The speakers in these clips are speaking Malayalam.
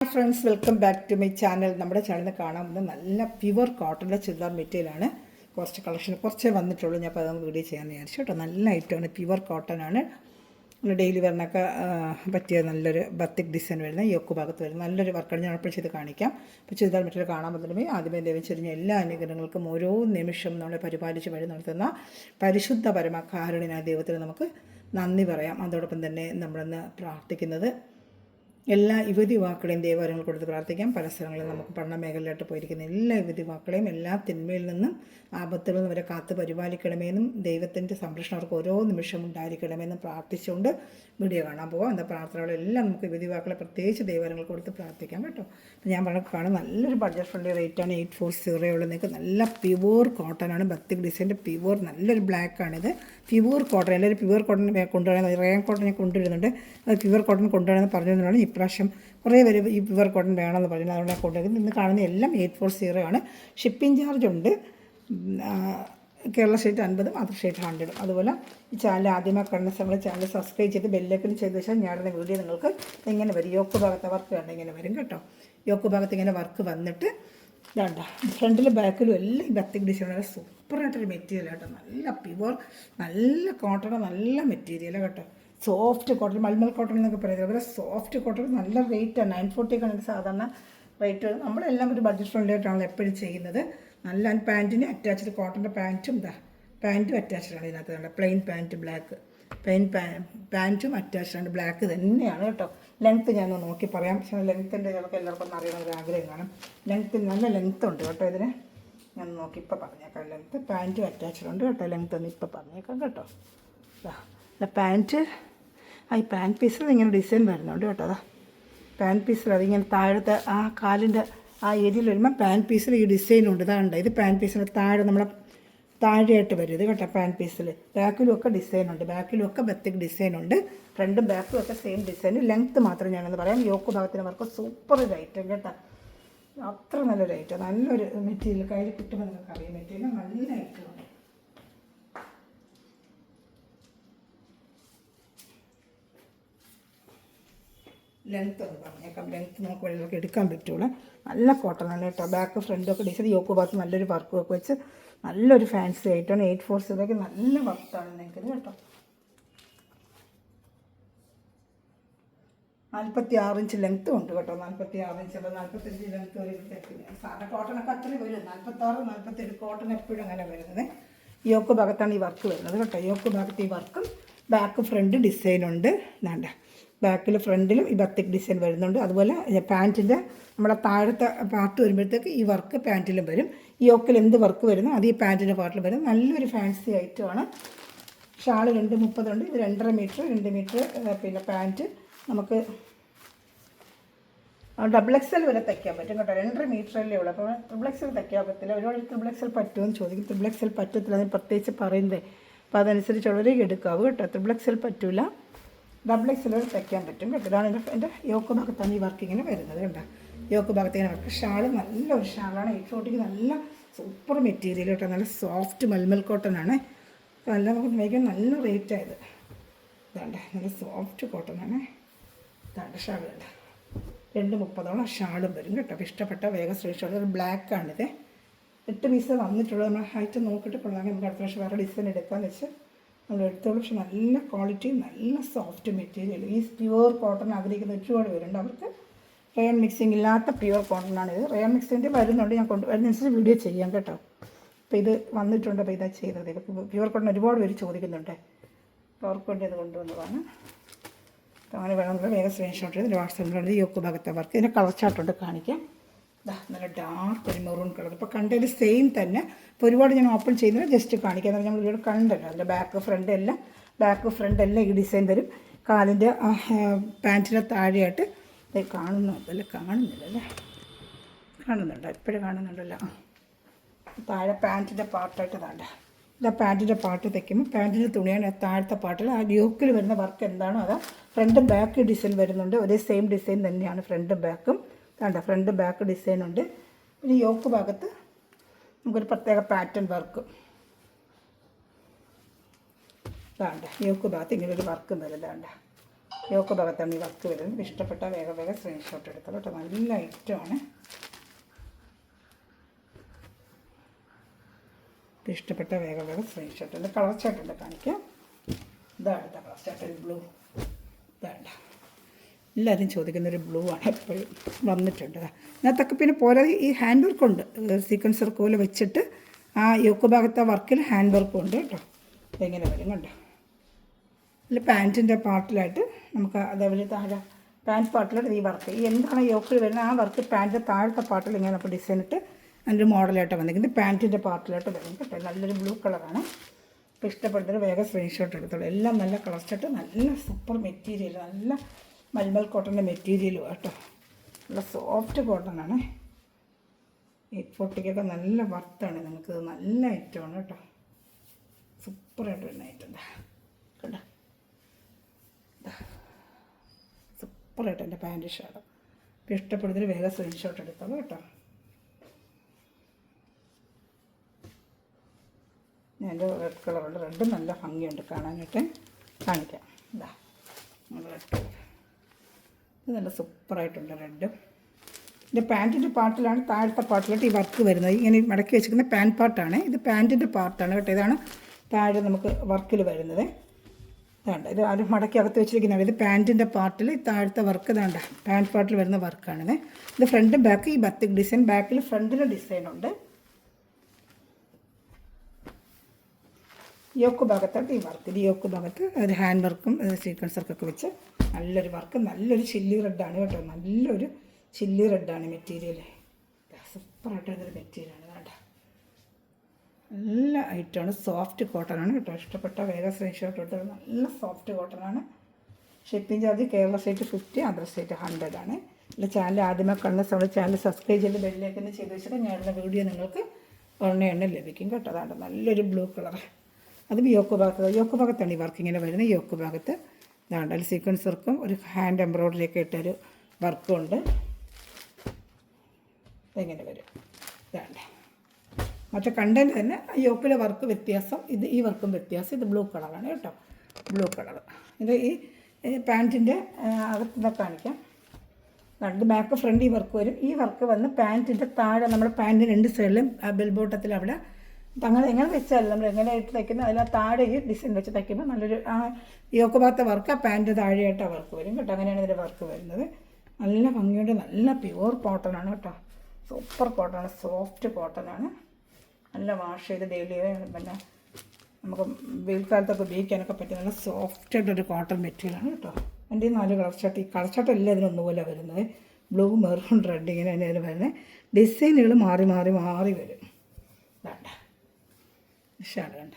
Friends, welcome back to my channel. നമ്മുടെ ചാനലിൽ കാണാൻ പോകുന്നത് നല്ല പ്യുവർ കോട്ടൻ്റെ ചുരിദാർ മെറ്റീരിയലാണ്. കുറച്ച് കളക്ഷൻ കുറച്ചേ വന്നിട്ടുള്ളൂ. ഞാൻ അപ്പോൾ അതൊന്ന് വീഡിയോ ചെയ്യാമെന്ന് വിചാരിച്ചു കേട്ടോ. നല്ല ഐറ്റമാണ്, പ്യുവർ കോട്ടൺ ആണ്. ഡെയിലി വെയറിനൊക്കെ പറ്റിയ നല്ലൊരു ബത്തിക് ഡിസൈൻ വരുന്ന യോക്ക് ഭാഗത്ത് വരുന്ന നല്ലൊരു വർക്കാണ്. ഞാൻ ഉറപ്പിച്ച് ചെയ്ത് കാണിക്കാം. അപ്പോൾ ചുരിദാർ മെറ്റീരിയൽ കാണാൻ പറ്റുമ്പോൾ ആദ്യമേ ലഭിച്ചിരുന്ന എല്ലാ അനുഗ്രഹങ്ങൾക്കും ഓരോ നിമിഷം നമ്മളെ പരിപാലിച്ച് വഴി നടത്തുന്ന പരിശുദ്ധ പരമകാരുണ്യനായ ദൈവത്തിന് നമുക്ക് നന്ദി പറയാം. അതോടൊപ്പം തന്നെ നമ്മളിന്ന് പ്രാർത്ഥിക്കുന്നത് എല്ലാ യുവതി യുവാക്കളെയും ദൈവവരങ്ങൾ കൊടുത്ത് പ്രാർത്ഥിക്കാം. പല സ്ഥലങ്ങളിൽ നമുക്ക് പഠന മേഖലയിലോട്ട് പോയിരിക്കുന്ന എല്ലാ യുവതി യുവാക്കളെയും എല്ലാ തിന്മയിൽ നിന്നും ആപത്തുകളിൽ നിന്ന് വരെ കാത്ത് പരിപാലിക്കണമെന്നും ദൈവത്തിൻ്റെ സംരക്ഷണം അവർക്ക് ഓരോ നിമിഷം ഉണ്ടായിരിക്കണമെന്നും പ്രാർത്ഥിച്ചുകൊണ്ട് വീഡിയോ കാണാൻ പോകാം. എന്താ പ്രാർത്ഥനകളെല്ലാം നമുക്ക് യുവതി യുവാക്കളെ പ്രത്യേകിച്ച് ദൈവവരങ്ങൾ കൊടുത്ത് പ്രാർത്ഥിക്കാം കേട്ടോ. അപ്പോൾ ഞാൻ കാണാൻ നല്ലൊരു ബഡ്ജറ്റ് ഫ്രണ്ട്ലി റേറ്റാണ്. 840 ഉള്ള നിങ്ങൾക്ക് നല്ല പ്യുവർ കോട്ടൺ ആണ്. ബത്തിക് ഡിസൈൻ്റെ പ്യുവർ നല്ലൊരു ബ്ലാക്കാണിത്. പ്യുവർ കോട്ടൺ, എല്ലാവരും പ്യുവർ കോട്ടൺ കൊണ്ടുവരുന്നത്, റേൻ കോട്ടൺ ഞാൻ കൊണ്ടുവരുന്നുണ്ട്. അത് പ്യുവർ കോട്ടൺ കൊണ്ടുവരുന്നത് പറഞ്ഞതുകൊണ്ടാണ് ഇപ്രാവശ്യം കുറേ പേര് ഈ പ്യുവർ കോട്ടൺ വേണമെന്ന് പറയുന്നത്. അതുകൊണ്ട് ഞാൻ കൊണ്ടുവരുന്നത്. ഇന്ന് കാണുന്ന എല്ലാം 840 ആണ്. ഷിപ്പിംഗ് ചാർജ് ഉണ്ട്. Kerala state 50, other state 100. അതുപോലെ ഈ ചാനൽ ആദ്യമായി കാണുന്ന സമയത്ത് ചാനൽ സബ്സ്ക്രൈബ് ചെയ്ത് ബെല്ലൈക്കൺ ചെയ്ത് വെച്ചാൽ ഞാനുടെ വീഡിയോ നിങ്ങൾക്ക് ഇങ്ങനെ വരും. യോക്ക് ഭാഗത്തെ വർക്ക് കണ്ട് ഇങ്ങനെ വരും കേട്ടോ. യോക്ക് ഭാഗത്ത് ഇങ്ങനെ വർക്ക് വന്നിട്ട് ഇതാണ്ട ഫ്രണ്ടിലും ബാക്കിലും എല്ലാം ഈ ബത്തിക് ഡിസൈൻ സൂപ്പറായിട്ടൊരു മെറ്റീരിയൽ കേട്ടോ. നല്ല പ്യുവർ, നല്ല കോട്ടൺ, നല്ല മെറ്റീരിയൽ കേട്ടോ. സോഫ്റ്റ് കോട്ടൺ, മൽമൽ കോട്ടൺ എന്നൊക്കെ പറയുന്നത്. അതുപോലെ സോഫ്റ്റ് കോട്ടൺ നല്ല റേറ്റാണ്. 940 ആണ് സാധാരണ റേറ്റ്. നമ്മളെല്ലാം ഒരു ബഡ്ജറ്റ് ഫ്രണ്ട്ലി ആയിട്ടാണല്ലോ എപ്പോഴും ചെയ്യുന്നത്. നല്ല പാൻറ്റിന് അറ്റാച്ച്ഡ് കോട്ടൻ്റെ പാൻറ്റും പാൻറ്റും അറ്റാച്ച്ഡാണ് ഇതിനകത്ത്. കണ്ട പ്ലെയിൻ പാൻറ്റ് ബ്ലാക്ക്, പ്ലെയിൻ പാൻറ്റും അറ്റാച്ച്ഡാണ് ബ്ലാക്ക് തന്നെയാണ് കേട്ടോ. ലെങ്ത്ത് ഞാൻ നോക്കി പറയാം. പക്ഷേ ലെങ്ത്തിൻ്റെ ചിലപ്പോൾ എല്ലാവർക്കും ഒന്ന് അറിയണം ഒരു ആഗ്രഹം കാണും. ലെങ്ത്ത് നല്ല ലെങ്ത്ത് ഉണ്ട് കേട്ടോ ഇതിന്. ഞാൻ നോക്കി ഇപ്പോൾ പറഞ്ഞേക്കാം. ലെങ്ത്ത് പാൻറ്റും അറ്റാച്ച്ഡ് ഉണ്ട് കേട്ടോ. ലെങ്ത്ത് ഒന്ന് ഇപ്പോൾ പറഞ്ഞേക്കാം കേട്ടോ. പാൻറ്റ് ഈ പാൻറ്റ് പീസിൽ ഇങ്ങനെ ഡിസൈൻ വരുന്നുണ്ട് കേട്ടോ. അതാ പാൻറ്റ് പീസിൽ അതിങ്ങനെ താഴത്തെ ആ കാലിൻ്റെ ആ ഏരിയയിൽ വരുമ്പോൾ പാൻറ്റ് പീസിൽ ഈ ഡിസൈനുണ്ട്. ഇതാണ്ട് ഇത് പാൻറ്റ് പീസിന് താഴെ നമ്മളെ താഴെയായിട്ട് വരും ഇത് കേട്ടോ. പാൻറ്റ് പീസിൽ ബാക്കിലും ഒക്കെ ഡിസൈനുണ്ട്. ബാക്കിലും ഒക്കെ ബത്തിക് ഡിസൈനുണ്ട്. ഫ്രണ്ടും ബാക്കും ഒക്കെ സെയിം ഡിസൈൻ. ലെങ്ത്ത് മാത്രം ഞാനെന്ന് പറയാം. യോക്ക് ഭാഗത്തിന് വർക്ക് സൂപ്പർ റൈറ്റ് കേട്ടോ. അത്ര നല്ല റൈറ്റ്, നല്ലൊരു മെറ്റീരിയൽ. കയ്യിൽ കിട്ടുമ്പോൾ നിങ്ങൾക്ക് അറിയാം മെറ്റീരിയൽ നല്ല ഐറ്റമാണ്. ലെങ്ത്ത് ഒന്ന് പറഞ്ഞേക്കാം. ലെങ്ത്ത് നമുക്ക് വെള്ളമൊക്കെ എടുക്കാൻ പറ്റുള്ളൂ. നല്ല കോട്ടണാണ് കേട്ടോ. ബാക്ക് ഫ്രണ്ടൊക്കെ ഡിസൈൻ യോക്ക് ഭാഗത്ത് നല്ലൊരു വർക്ക് ഒക്കെ വെച്ച് നല്ലൊരു ഫാൻസി ആയിട്ടാണ്. 840 നല്ല വർക്കാണ് നിങ്ങൾക്കിത് കേട്ടോ. 46 ഇഞ്ച് ലെങ്ത്തും ഉണ്ട് കേട്ടോ. 46 ഇഞ്ച്, അപ്പോൾ 45 ലെങ്ത്ത് വരെ കിട്ടും. സാധാരണ കോട്ടണൊക്കെ അത്രയും വരും. 46, 47 കോട്ടൺ എപ്പോഴും അങ്ങനെ വരുന്നത്. യോക്ക് ഭാഗത്താണ് ഈ വർക്ക് വരുന്നത് കേട്ടോ. യോക്ക് ഭാഗത്ത് ഈ വർക്കും ബാക്ക് ഫ്രണ്ട് ഡിസൈനുണ്ട്. വേണ്ട ബാക്കിൽ ഫ്രണ്ടിലും ഈ ബത്തിക് ഡിസൈൻ വരുന്നുണ്ട്. അതുപോലെ പാൻറ്റിൻ്റെ നമ്മളെ താഴത്തെ പാർട്ട് വരുമ്പോഴത്തേക്ക് ഈ വർക്ക് പാൻറ്റിലും വരും. ഈ യോക്കിൽ എന്ത് വർക്ക് വരുന്നു അത് ഈ പാൻറ്റിൻ്റെ പാർട്ടിൽ വരും. നല്ലൊരു ഫാൻസി ഐറ്റമാണ്. ഷാള് 230 ഉണ്ട്. ഇത് 2.5 മീറ്റർ, 2 മീറ്റർ. പിന്നെ പാൻറ്റ് നമുക്ക് XXL വരെ തയ്ക്കാൻ പറ്റും കേട്ടോ. 2.5 മീറ്ററല്ലേ ഉള്ളൂ. അപ്പോൾ XXL തയ്ക്കാൻ പറ്റില്ല. ഒരുപാട് XXL പറ്റുമെന്ന് ചോദിക്കും. XXL പറ്റത്തില്ല, അതിന് പ്രത്യേകിച്ച് പറയുന്നത്. അപ്പോൾ അതനുസരിച്ചുള്ളവരെ എടുക്കാവും കേട്ടോ. XXL പറ്റില്ല, XXL വരെ തയ്ക്കാൻ പറ്റും കേട്ടോ. ഇതാണ് എൻ്റെ യോക്ക് ഭാഗത്താണ് ഈ വർക്ക് ഇങ്ങനെ വരുന്നത് കേട്ടോ. യോക്ക് ഭാഗത്ത് ഇങ്ങനെ വർക്ക്. ഷാള് നല്ലൊരു ഷാളാണ്. 840 നല്ല സൂപ്പർ മെറ്റീരിയൽ കേട്ടോ. നല്ല സോഫ്റ്റ് മൽമൽ കോട്ടൺ ആണ്. നല്ല നമുക്ക് മേടിക്കാൻ നല്ല റേറ്റായത്. ഇതാണ്ട് നല്ല സോഫ്റ്റ് കോട്ടൺ ആണ്. ഇതാണ്ട് ഷാൾ വേണ്ട 230 ഷാളും വരും കേട്ടോ. അപ്പോൾ ഇഷ്ടപ്പെട്ട വേഗം സ്ക്രീൻഷോട്ട്. ഒരു ബ്ലാക്കാണിത്. 8 പീസ് വന്നിട്ടുള്ളത്. നമ്മൾ ഹൈറ്റ് നോക്കിയിട്ട് കൊള്ളാമെങ്കിൽ നമുക്ക് അടുത്ത പ്രാവശ്യം വേറെ ഡിസൈൻ എടുക്കാമെന്ന് വെച്ച് നമ്മൾ എടുത്തോളൂ. പക്ഷെ നല്ല ക്വാളിറ്റി, നല്ല സോഫ്റ്റ് മെറ്റീരിയൽ. ഈ പ്യുവർ കോട്ടൺ ആഗ്രഹിക്കുന്ന ഒരുപാട് പേരുണ്ട്. അവർക്ക് റയോൺ മിക്സിങ് ഇല്ലാത്ത പ്യുവർ കോട്ടണാണ് ഇത്. റയോൺ മിക്സിൻ്റെ വരുന്നുണ്ട്. ഞാൻ വരുന്നതനുസരിച്ച് വീഡിയോ ചെയ്യാം കേട്ടോ. അപ്പോൾ ഇത് വന്നിട്ടുണ്ട്. അപ്പോൾ ഇതാ ചെയ്തത്. പ്യുവർ കോട്ടൺ ഒരുപാട് പേര് ചോദിക്കുന്നുണ്ട്. അപ്പോൾ അവർക്ക് വേണ്ടി അത് കൊണ്ടുവന്നതാണ്. അപ്പോൾ അങ്ങനെ വേണമെന്നുള്ള വേഗം സ്ക്രീൻഷോട്ട് ചെയ്ത് വാട്സാപ്പിലുള്ളത് യോക്ക് ഭാഗത്തെ വർക്ക്. ഇതിൻ്റെ കളർ ചാർട്ടുണ്ട് കാണിക്കാം. നല്ല ഡാർക്ക് ഒരു മെറൂൺ കളർ. ഇപ്പോൾ കണ്ടതിൽ സെയിം തന്നെ. ഇപ്പോൾ ഒരുപാട് ഞാൻ ഓപ്പൺ ചെയ്യുന്നത് ജസ്റ്റ് കാണിക്കാം. എന്നാൽ നമ്മൾ ഒരുപാട് കണ്ടല്ലോ. അതിൻ്റെ ബാക്ക് ഫ്രണ്ട് എല്ലാം ഈ ഡിസൈൻ വരും. കാലിൻ്റെ പാൻറ്റിൻ്റെ താഴെയായിട്ട് കാണുന്നില്ലല്ലേ? കാണുന്നുണ്ടോ? എപ്പോഴും കാണുന്നുണ്ടല്ലോ. താഴെ പാൻറ്റിൻ്റെ പാർട്ടായിട്ട് താണ്ട. ഇതാ പാൻറ്റിൻ്റെ പാർട്ട് തയ്ക്കുമ്പോൾ പാൻറ്റിൻ്റെ തുണിയാണ് താഴത്തെ പാർട്ടിൽ. ആ യോക്കിൽ വരുന്ന വർക്ക് എന്താണോ അത് ഫ്രണ്ടും ബാക്ക് ഡിസൈൻ വരുന്നുണ്ട്. ഒരേ സെയിം ഡിസൈൻ തന്നെയാണ് ഫ്രണ്ടും ബാക്കും. വേണ്ട ഫ്രണ്ട് ബാക്ക് ഡിസൈനുണ്ട്. പിന്നെ യോക്ക് ഭാഗത്ത് നമുക്കൊരു പ്രത്യേക പാറ്റേൺ വർക്ക്. വേണ്ട യോക്ക് ഭാഗത്ത് ഇങ്ങനൊരു വർക്കും വരും. വേണ്ട യോക്ക് ഭാഗത്താണ് ഈ വർക്ക് വരുന്നത്. ഇഷ്ടപ്പെട്ട വേഗം വേഗം സ്ക്രീൻഷോട്ട് എടുത്തോളൂ കേട്ടോ. നല്ല ഐറ്റമാണ്. ഇഷ്ടപ്പെട്ട വേഗം വേഗം സ്ക്രീൻഷോട്ട് ഉണ്ട്. കളർ ചാർട്ടുണ്ട് കാണിക്കാം. ഇതാണ് കളർ ചാർട്ട്, ബ്ലൂ. ഇതാണ്ട എല്ലാവരും ചോദിക്കുന്നൊരു ബ്ലൂ ആണ് എപ്പോഴും വന്നിട്ടുണ്ട്. ഇതിനകത്തൊക്കെ പിന്നെ പോരാതെ ഈ ഹാൻഡ് വർക്കുണ്ട്, സീക്വൻസ് വർക്ക് പോലെ വെച്ചിട്ട് ആ യോക്ക് ഭാഗത്തെ വർക്കിൽ ഹാൻഡ് വർക്കും ഉണ്ട് കേട്ടോ. ഇതെങ്ങനെ വരും കണ്ടോ. ഇതിൽ പാൻറ്റിൻ്റെ പാർട്ടിലായിട്ട് നമുക്ക് അതേപോലെ താഴെ പാൻറ്റ് പാർട്ടിലായിട്ട് ഈ വർക്ക്, ഈ എന്താണ് യോക്കിൽ വരുന്നത് ആ വർക്ക് പാൻറ്റിൻ്റെ താഴത്തെ പാർട്ടിൽ ഇങ്ങനെ നമുക്ക് ഡിസൈൻ ഇട്ട് അതിൻ്റെ മോഡലായിട്ട് വന്നിരിക്കുന്നത് പാൻറ്റിൻ്റെ പാർട്ടിലായിട്ട് വരും കേട്ടോ. നല്ലൊരു ബ്ലൂ കളറാണ്. ഇപ്പോൾ ഇഷ്ടപ്പെടുന്നൊരു വേഗം സ്ക്രീൻഷോട്ട് എടുത്തോളൂ. എല്ലാം നല്ല കളർ ചാർട്ട്, നല്ല സൂപ്പർ മെറ്റീരിയൽ, നല്ല മൽമൽ കോട്ടൻ്റെ മെറ്റീരിയലും കേട്ടോ. നല്ല സോഫ്റ്റ് കോട്ടനാണ്. 840 നല്ല വർത്താണ്. നമുക്ക് നല്ല ഐറ്റമാണ് കേട്ടോ. സൂപ്പറായിട്ട് വരുന്ന ഐറ്റം കേട്ടോ. സൂപ്പറായിട്ട് എൻ്റെ പാൻറ്റ് ഷാഡും. ഇപ്പോൾ ഇഷ്ടപ്പെടുന്നതിന് വേഗം സ്ക്രീൻഷോട്ട് എടുത്തോളൂ കേട്ടോ. ഞാൻ റെഡ് കളറുണ്ട്. റെഡ് നല്ല ഭംഗിയുണ്ട് കാണാനായിട്ട്. കാണിക്കാം. ഇതാ റെഡ് കളർ, ഇത് നല്ല സൂപ്പറായിട്ടുണ്ട് റെഡ്. ഇതിൻ്റെ പാൻറ്റിൻ്റെ പാർട്ടിലാണ് താഴത്തെ പാർട്ടിലോട്ട് ഈ വർക്ക് വരുന്നത്. ഇങ്ങനെ മടക്കി വെച്ചിരിക്കുന്ന പാൻറ്റ് പാർട്ടാണ്. ഇത് പാൻറ്റിൻ്റെ പാർട്ടാണ് കേട്ടോ. ഇതാണ് താഴെ നമുക്ക് വർക്കിൽ വരുന്നത്. ഇതാണ്ട് ഇത് ആരും മടക്കി അകത്ത് വെച്ചിരിക്കുന്നതാണ്. ഇത് പാൻറ്റിൻ്റെ പാർട്ടിൽ താഴത്തെ വർക്ക് ഇതാണ്ട് പാൻറ്റ് പാർട്ടിൽ വരുന്ന വർക്കാണിത്. ഇത് ഫ്രണ്ട് ബാക്ക് ഈ ബത്തിക് ഡിസൈൻ, ബാക്കിൽ ഫ്രണ്ടിൽ ഡിസൈനുണ്ട്. യോക്ക് ഭാഗത്തായിട്ട് ഈ വർക്ക്, ഇത് യോക്ക് ഭാഗത്ത് ഒരു ഹാൻഡ് വർക്കും സീക്വൻസ് വർക്കൊക്കെ വെച്ച് നല്ലൊരു വർക്ക്. നല്ലൊരു ചില്ലി റെഡാണ് കേട്ടോ. നല്ലൊരു ചില്ലി റെഡാണ് മെറ്റീരിയൽ. സൂപ്പറായിട്ട് ഇതൊരു മെറ്റീരിയലാണ് കേട്ടോ. നല്ല ഐറ്റമാണ്. സോഫ്റ്റ് കോട്ടനാണ് കേട്ടോ. ഇഷ്ടപ്പെട്ട വേഗം സ്ക്രീൻഷോട്ട് എടുത്തത്. നല്ല സോഫ്റ്റ് കോട്ടനാണ്. Shipping charge Kerala state 50, other state 100 ആണ്. എൻ്റെ ചാനൽ ആദ്യമേ കണ്ട സമയത്ത് ചാനൽ സബ്സ്ക്രൈബ് ചെയ്ത് ബെല്ലിലേക്കൊന്ന് ചെയ്ത് വെച്ചിട്ട് ഞാനുള്ള വീഡിയോ നിങ്ങൾക്ക് ഉടനെ ലഭിക്കും കേട്ടോ. അതാണ് നല്ലൊരു ബ്ലൂ കളർ. അതും യോക്ക് ഭാഗത്താണ് ഈ വർക്ക് ഇങ്ങനെ വരുന്നത്. യോക്ക് ഭാഗത്ത് ഇതാണ് അതിൽ സീക്വൻസ് വർക്കും ഒരു ഹാൻഡ് എംബ്രോയ്ഡറി ഒക്കെ ഇട്ടൊരു വർക്കും ഉണ്ട്. ഇതെങ്ങനെ വരും. ഇതാണ് മറ്റേ കണ്ടൻറ്റ് തന്നെ. യോക്കിലെ വർക്ക് വ്യത്യാസം, ഇത് ഈ വർക്കും വ്യത്യാസം. ഇത് ബ്ലൂ കളറാണ് കേട്ടോ. Blue colour. ഇത് ഈ പാൻറ്റിൻ്റെ അകത്തുനിന്ന് കാണിക്കാം. ഇത് ബാക്ക് ഫ്രണ്ട് ഈ വർക്ക് വരും. ഈ വർക്ക് വന്ന് പാൻറ്റിൻ്റെ താഴെ നമ്മുടെ പാൻറ്റിൻ്റെ 2 സൈഡിലും ബെൽ ബോട്ടത്തിൽ അവിടെ അങ്ങനെ എങ്ങനെ വെച്ചാൽ നമ്മൾ എങ്ങനെ ഇട്ട് തയ്ക്കുന്നത് അതിൽ താഴെ ഈ ഡിസൈൻ വെച്ച് തയ്ക്കുമ്പോൾ നല്ലൊരു യോക്ക് ഭാഗത്തെ വർക്ക് ആ പാൻറ്റ് താഴെയായിട്ട് ആ വർക്ക് വരും കേട്ടോ. അങ്ങനെയാണ് ഇതിൻ്റെ വർക്ക് വരുന്നത്. നല്ല ഭംഗിയുണ്ട്. നല്ല പ്യുവർ കോട്ടനാണ് കേട്ടോ. സൂപ്പർ കോട്ടനാണ്. സോഫ്റ്റ് കോട്ടനാണ്. നല്ല വാഷ് ചെയ്ത് ഡെയിലി പിന്നെ നമുക്ക് വെയിൽ കാലത്തൊക്കെ ഉപയോഗിക്കാനൊക്കെ പറ്റിയ നല്ല സോഫ്റ്റായിട്ടൊരു കോട്ടൺ മെറ്റീരിയലാണ് കേട്ടോ. എൻ്റെ ഈ 4 കളർ ചാർട്ട്, ഈ കളർ ചാർട്ട് എല്ലാം ഇതിനൊന്നുപോലെ വരുന്നത്. ബ്ലൂ, മെറൂൺ, റെഡ് ഇങ്ങനെ തന്നെ ഇതിൽ വരുന്നത്. ഡിസൈനുകൾ മാറി മാറി മാറി വരും. വേണ്ട ഷാഡ് കണ്ട.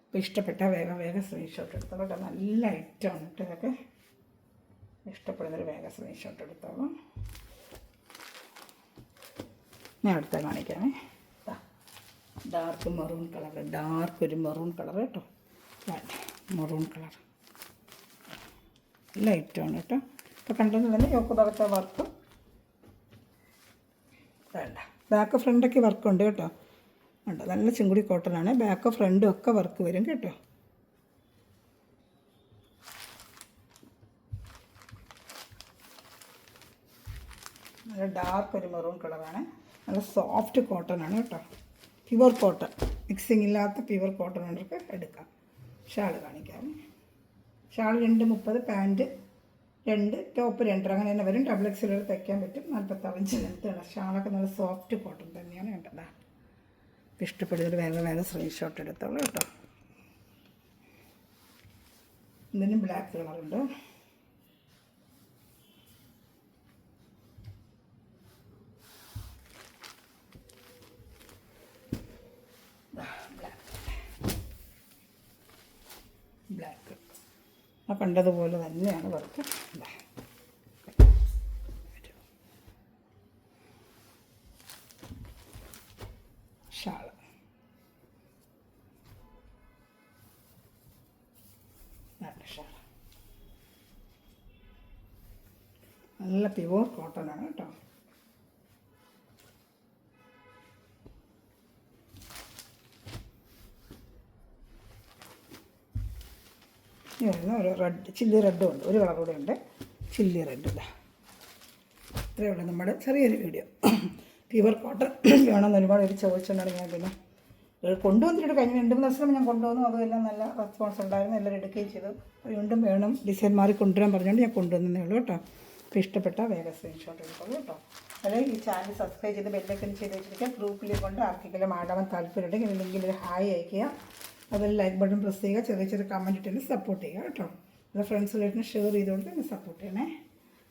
അപ്പോൾ ഇഷ്ടപ്പെട്ട വേഗം വേഗം സ്ക്രീൻഷോട്ട് എടുത്തോളൂ കേട്ടോ. നല്ല ഐറ്റമാണ് കേട്ടോ. ഇതൊക്കെ ഇഷ്ടപ്പെടുന്നൊരു വേഗം സ്ക്രീൻഷോട്ട് എടുത്തോളൂ. ഞാൻ അടുത്ത കാണിക്കാമേ. ഡാർക്ക് മെറൂൺ കളർ, ഡാർക്ക് ഒരു മെറൂൺ കളർ കേട്ടോ. മെറൂൺ കളർ നല്ല ഐറ്റമാണ് കേട്ടോ. ഇപ്പോൾ കണ്ടെന്ന് തന്നെ യോക്ക് ഭാഗത്തെ വർക്കും വേണ്ട. ബാക്ക് ഫ്രണ്ടൊക്കെ വർക്കുണ്ട് കേട്ടോ. ഉണ്ട് നല്ല ചിങ്കുടി കോട്ടനാണ്. ബാക്ക് ഫ്രണ്ടും ഒക്കെ വർക്ക് വരും കേട്ടോ. നല്ല ഡാർക്ക് ഒരു മെറൂൺ കളറാണ്. നല്ല സോഫ്റ്റ് കോട്ടനാണ് കേട്ടോ. പ്യുവർ കോട്ടൺ, മിക്സിങ് ഇല്ലാത്ത പ്യുവർ കോട്ടൺ കൊണ്ടൊക്കെ എടുക്കാം. ഷാൾ കാണിക്കാം. ഷാൾ 230, പാൻറ്റ് 2, ടോപ്പ് 2 അങ്ങനെ തന്നെ വരും. XXL തയ്ക്കാൻ പറ്റും. 45 ലെങ്ത്താണ്. ഷാളൊക്കെ നല്ല സോഫ്റ്റ് കോട്ടൺ തന്നെയാണ് കേട്ടത്. ഇഷ്ടപ്പെടുന്നൊരു വേഗം വേഗം സ്ക്രീൻഷോട്ട് എടുത്തോളൂ കേട്ടോ. ഇതിന് ബ്ലാക്ക് കളറുണ്ട്. ബ്ലാക്ക് ആ കണ്ടതുപോലെ തന്നെയാണ് വർക്ക്. ഷാൾ ഷാൾ നല്ല പ്യുവർ കോട്ടനാണ് കേട്ടോ. ഇനി വരുന്ന ഒരു റെഡ് ചില്ലി റെഡും ഉണ്ട്, ഒരു കളർ കൂടെ ഉണ്ട്, ചില്ലി റെഡ്. ഇതാ ഇത്രയേ ഉള്ളൂ നമ്മുടെ ചെറിയൊരു വീഡിയോ. പ്യുവർ കോട്ടൺ വേണമെന്ന് ഒരുപാട് പേര് ചോദിച്ചുകൊണ്ടാണ് ഞാൻ പിന്നെ കൊണ്ടുവന്നിട്ട് കഴിഞ്ഞ 2-3 ദിവസം ഞാൻ കൊണ്ടുവന്നു. അതുമെല്ലാം നല്ല റെസ്പോൺസ് ഉണ്ടായിരുന്നു, എല്ലാവരും എടുക്കുകയും ചെയ്തു. വീണ്ടും വേണം ഡിസൈൻ മാറി കൊണ്ടുവരാൻ പറഞ്ഞുകൊണ്ട് ഞാൻ കൊണ്ടുവന്നേ ഉള്ളൂ കേട്ടോ. അപ്പോൾ ഇഷ്ടപ്പെട്ട വേഗം സ്ക്രീൻഷോട്ട് എടുത്തോളൂ കേട്ടോ. അല്ലെങ്കിൽ ഈ ചാനൽ സബ്സ്ക്രൈബ് ചെയ്ത് ബെല്ലൈക്കൺ ചെയ്ത് വെച്ചിരിക്കുക. ഗ്രൂപ്പിൽ കൊണ്ട് ആർക്കെങ്കിലും ആടാൻ താല്പര്യമുണ്ടെങ്കിൽ അല്ലെങ്കിൽ ഒരു ഹായ് അയയ്ക്കുക, അതിൽ ലൈക്ക് ബട്ടൺ പ്രസ് ചെയ്യുക, ചെറിയ ചെറിയ കമൻറ്റ് ഇട്ട് സപ്പോർട്ട് ചെയ്യുക കേട്ടോ. അത് ഫ്രണ്ട്സിലായിട്ട് ഷെയർ ചെയ്തുകൊണ്ട് എന്നെ സപ്പോർട്ട് ചെയ്യണേ.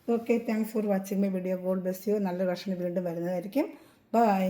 Okay, thanks for watching my video. God bless you. നല്ല റഷന് വീണ്ടും വരുന്നതായിരിക്കും. ബൈ.